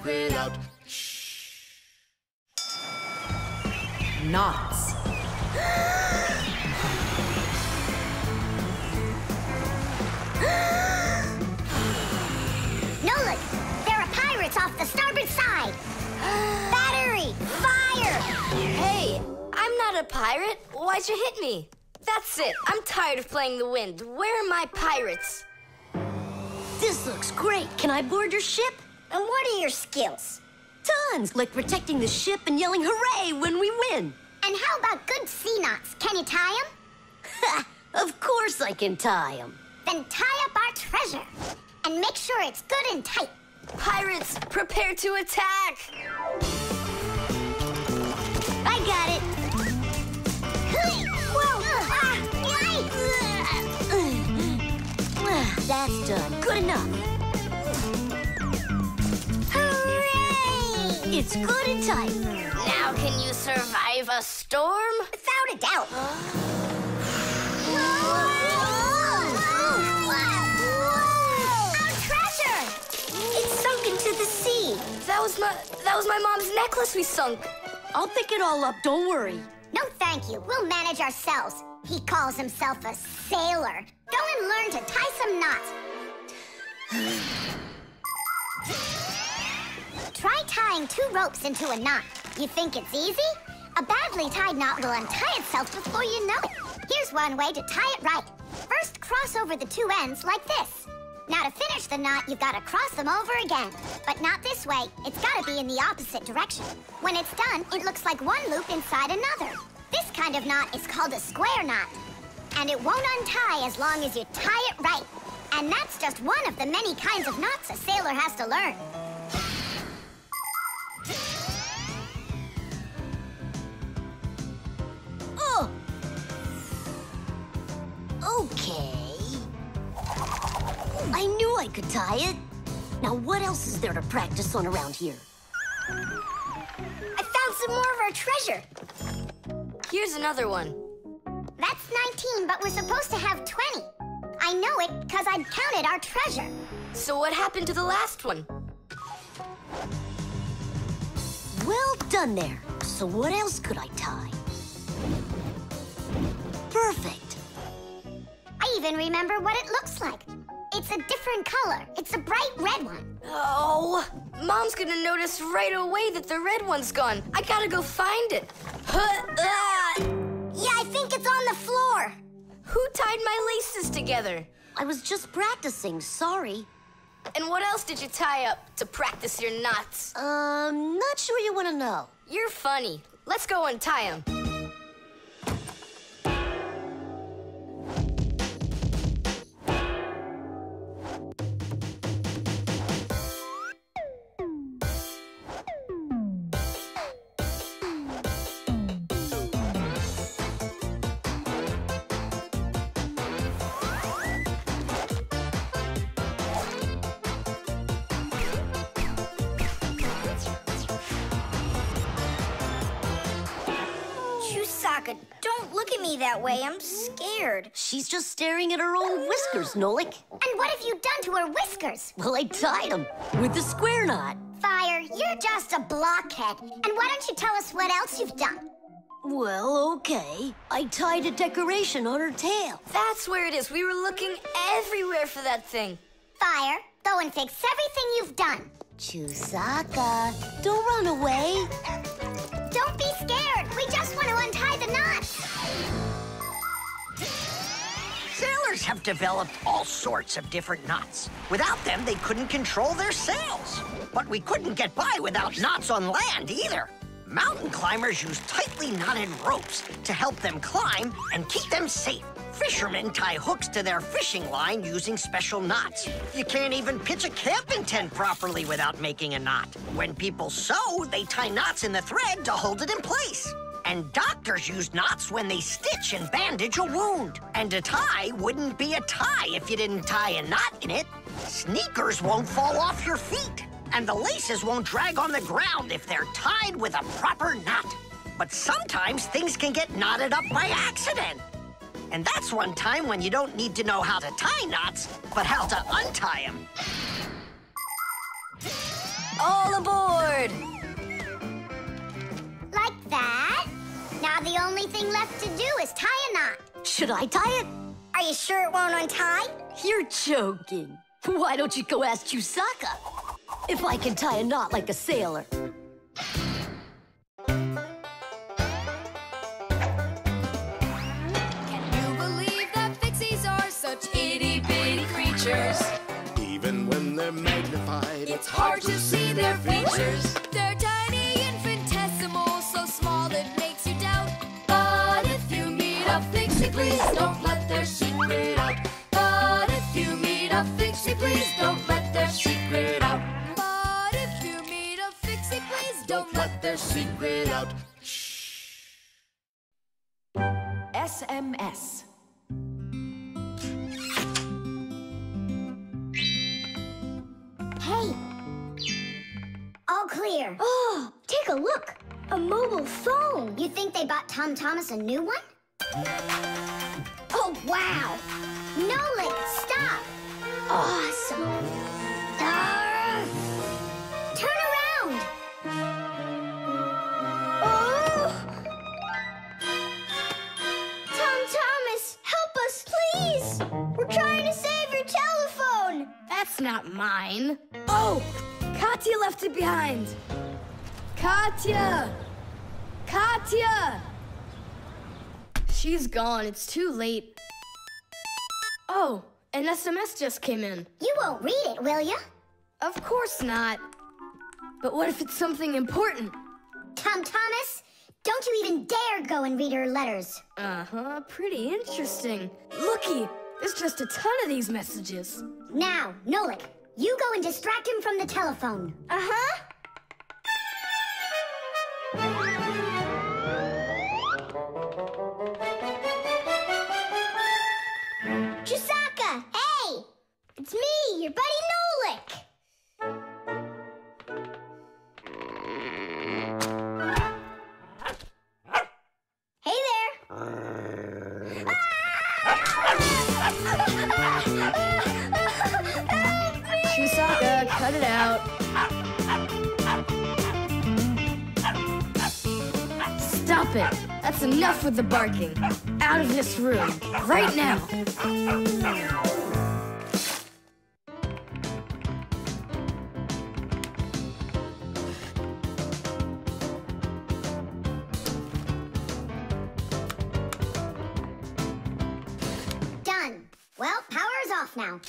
it out. Knots. Nolik, there are pirates off the starboard side. Battery, fire! Hey, I'm not a pirate. Why'd you hit me? That's it. I'm tired of playing the wind. Where are my pirates? This looks great. Can I board your ship? And what are your skills? Tons, like protecting the ship and yelling hooray when we win. And how about good sea knots? Can you tie them? Ha! Of course I can tie them. Then tie up our treasure. And make sure it's good and tight. Pirates, prepare to attack! I got it. Whoa! That's done. Good enough. Hooray! It's good and tight. Now can you survive a storm? Without a doubt. Our treasure! It's sunk into the sea. That was my mom's necklace we sunk. I'll pick it all up, don't worry. No, thank you. We'll manage ourselves. He calls himself a sailor. Go and learn to tie some knots. Try tying 2 ropes into a knot. You think it's easy? A badly tied knot will untie itself before you know it. Here's one way to tie it right. First, cross over the 2 ends like this. Now, to finish the knot, you've got to cross them over again. But not this way. It's got to be in the opposite direction. When it's done, it looks like one loop inside another. This kind of knot is called a square knot. And it won't untie as long as you tie it right. And that's just one of the many kinds of knots a sailor has to learn. Oh! Okay. I knew I could tie it. Now, what else is there to practice on around here? I found some more of our treasure. Here's another one. That's 19, but we're supposed to have 20. I know it because I'd counted our treasure. So what happened to the last one? Well done there. So what else could I tie? Perfect. I even remember what it looks like. It's a different color. It's a bright red one. Oh, Mom's gonna notice right away that the red one's gone. I gotta go find it. Yeah, I think it's on the floor. Who tied my laces together? I was just practicing, sorry. And what else did you tie up to practice your knots? Not sure you want to know. You're funny. Let's go untie them. Chusaka, don't look at me that way. I'm scared. She's just staring at her own whiskers, Nolik. And what have you done to her whiskers? Well, I tied them with a square knot. Fire, you're just a blockhead. And why don't you tell us what else you've done? Well, okay. I tied a decoration on her tail. That's where it is. We were looking everywhere for that thing. Fire, go and fix everything you've done. Chusaka, don't run away. Don't be scared. We just want to untie the knots. Sailors have developed all sorts of different knots. Without them, they couldn't control their sails. But we couldn't get by without knots on land either. Mountain climbers use tightly knotted ropes to help them climb and keep them safe. Fishermen tie hooks to their fishing line using special knots. You can't even pitch a camping tent properly without making a knot. When people sew, they tie knots in the thread to hold it in place. And doctors use knots when they stitch and bandage a wound. And a tie wouldn't be a tie if you didn't tie a knot in it. Sneakers won't fall off your feet. And the laces won't drag on the ground if they're tied with a proper knot. But sometimes things can get knotted up by accident. And that's one time when you don't need to know how to tie knots, but how to untie them. All aboard! cord. Like that. Now the only thing left to do is tie a knot. Should I tie it? Are you sure it won't untie? You're joking. Why don't you go ask Chusaka if I can tie a knot like a sailor? Even when they're magnified, it's hard to see their features. They're tiny, infinitesimal, so small it makes you doubt. But if you meet a Fixie, please don't let their secret out. But if you meet a Fixie, please don't let their secret out. But if you meet a Fixie, please don't let their secret out. SMS. Hey! All clear. Oh, take a look. A mobile phone. You think they bought Tom Thomas a new one? Oh, wow. Nolik, stop. Awesome. Turn around. Oh! Tom Thomas, help us, please. We're trying to save your telephone. That's not mine. Oh, Katya left it behind. Katya! Katya! She's gone. It's too late. Oh, an SMS just came in. You won't read it, will you? Of course not. But what if it's something important? Tom Thomas, don't you even dare go and read her letters. Uh-huh, pretty interesting. Looky, there's just a ton of these messages. Now, Nolik, you go and distract him from the telephone. Uh-huh. Chusaka, hey! It's me, your buddy Nolik. Hey there. Chusaka, cut it out. Stop it. That's enough with the barking. Out of this room. Right now. Done. Well, power's off now.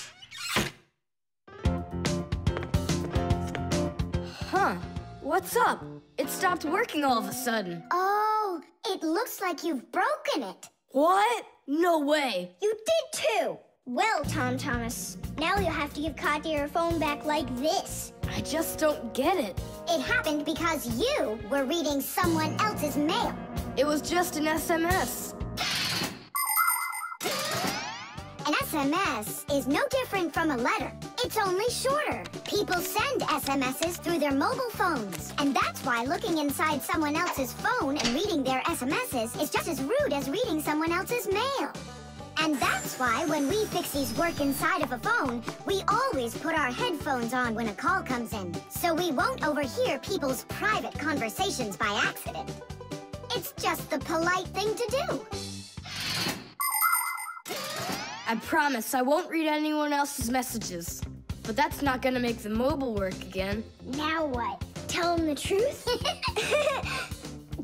Huh. What's up? It stopped working all of a sudden. Oh, it looks like you've broken it. What? No way. You did too. Well, Tom Thomas, now you'll have to give Katya her phone back like this. I just don't get it. It happened because you were reading someone else's mail. It was just an SMS. An SMS is no different from a letter. It's only shorter. People send SMSs through their mobile phones. And that's why looking inside someone else's phone and reading their SMSs is just as rude as reading someone else's mail. And that's why when we Fixies work inside of a phone, we always put our headphones on when a call comes in, so we won't overhear people's private conversations by accident. It's just the polite thing to do. I promise I won't read anyone else's messages. But that's not gonna make the mobile work again. Now what? Tell him the truth?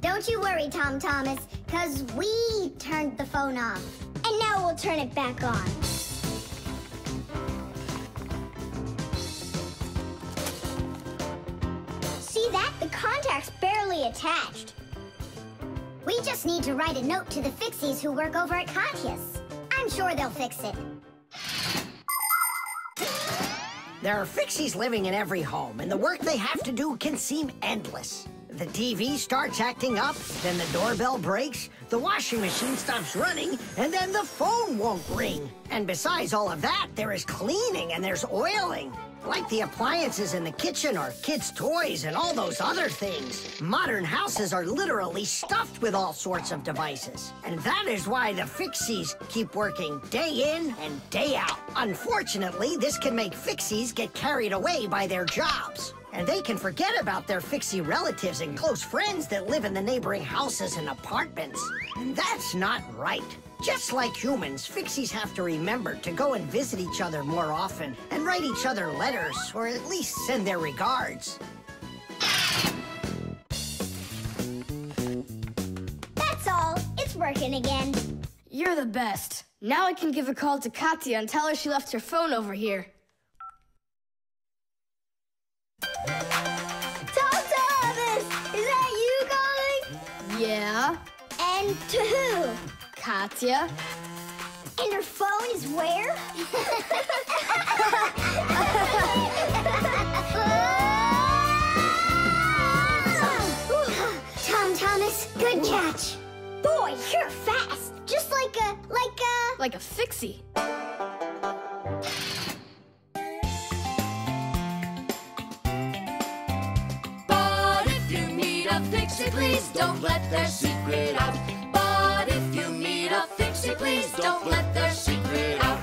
Don't you worry, Tom Thomas, because we turned the phone off. And now we'll turn it back on. See that? The contact's barely attached. We just need to write a note to the Fixies who work over at Katya's. I'm sure they'll fix it. There are Fixies living in every home, and the work they have to do can seem endless. The TV starts acting up, then the doorbell breaks, the washing machine stops running, and then the phone won't ring. And besides all of that, there is cleaning and there's oiling. Like the appliances in the kitchen or kids' toys and all those other things. Modern houses are literally stuffed with all sorts of devices. And that is why the Fixies keep working day in and day out. Unfortunately, this can make Fixies get carried away by their jobs. And they can forget about their fixie relatives and close friends that live in the neighboring houses and apartments. And that's not right. Just like humans, fixies have to remember to go and visit each other more often and write each other letters, or at least send their regards. That's all. It's working again. You're the best. Now I can give a call to Katya and tell her she left her phone over here. Thomas! Is that you calling? Yeah? And to who? Katya? And her phone is where? Thomas, good catch. Boy, you're fast. Just like a... Like a fixie. But if you meet a fixie, please don't let their secret out. But if you meet a fixie, please don't let their secret out.